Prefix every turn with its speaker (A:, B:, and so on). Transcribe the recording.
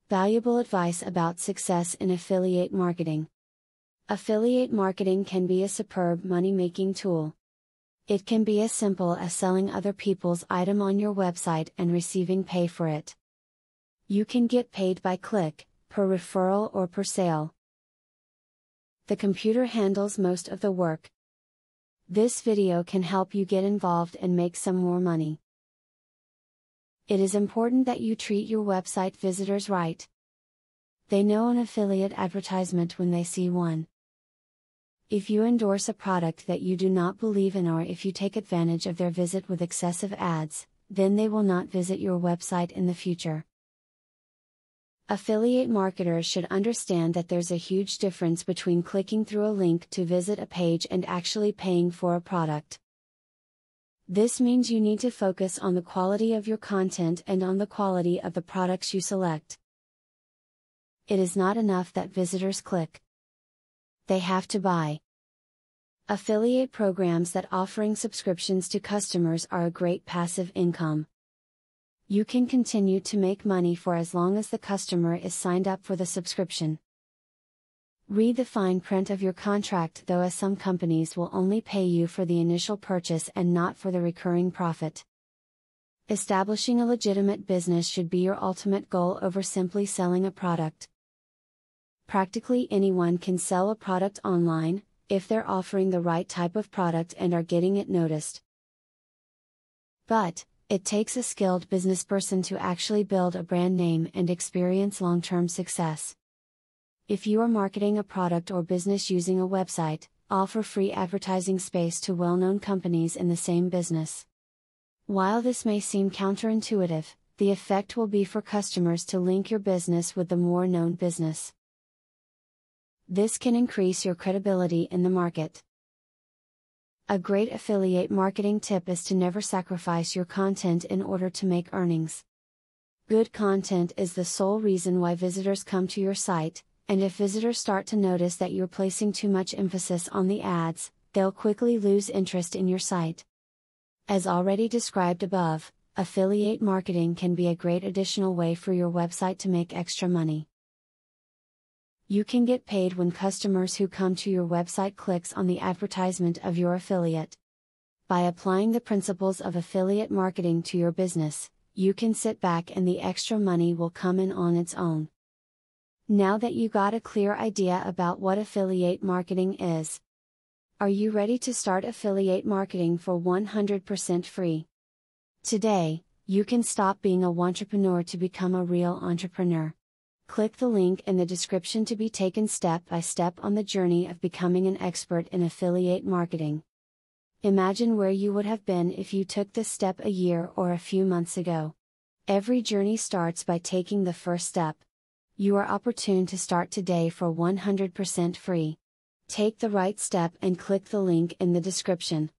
A: Valuable advice about success in affiliate marketing. Affiliate marketing can be a superb money-making tool. It can be as simple as selling other people's item on your website and receiving pay for it. You can get paid by click, per referral or per sale. The computer handles most of the work. This video can help you get involved and make some more money. It is important that you treat your website visitors right. They know an affiliate advertisement when they see one. If you endorse a product that you do not believe in, or if you take advantage of their visit with excessive ads, then they will not visit your website in the future. Affiliate marketers should understand that there's a huge difference between clicking through a link to visit a page and actually paying for a product. This means you need to focus on the quality of your content and on the quality of the products you select. It is not enough that visitors click. They have to buy. Affiliate programs that offering subscriptions to customers are a great passive income. You can continue to make money for as long as the customer is signed up for the subscription. Read the fine print of your contract though, as some companies will only pay you for the initial purchase and not for the recurring profit. Establishing a legitimate business should be your ultimate goal over simply selling a product. Practically anyone can sell a product online, if they're offering the right type of product and are getting it noticed. But, it takes a skilled businessperson to actually build a brand name and experience long-term success. If you are marketing a product or business using a website, offer free advertising space to well-known companies in the same business. While this may seem counterintuitive, the effect will be for customers to link your business with the more known business. This can increase your credibility in the market. A great affiliate marketing tip is to never sacrifice your content in order to make earnings. Good content is the sole reason why visitors come to your site, and if visitors start to notice that you're placing too much emphasis on the ads, they'll quickly lose interest in your site. As already described above, affiliate marketing can be a great additional way for your website to make extra money. You can get paid when customers who come to your website clicks on the advertisement of your affiliate. By applying the principles of affiliate marketing to your business, you can sit back and the extra money will come in on its own. Now that you got a clear idea about what affiliate marketing is, are you ready to start affiliate marketing for 100% free? Today, you can stop being a wantrepreneur to become a real entrepreneur. Click the link in the description to be taken step by step on the journey of becoming an expert in affiliate marketing. Imagine where you would have been if you took this step a year or a few months ago. Every journey starts by taking the first step. You are opportune to start today for 100% free. Take the right step and click the link in the description.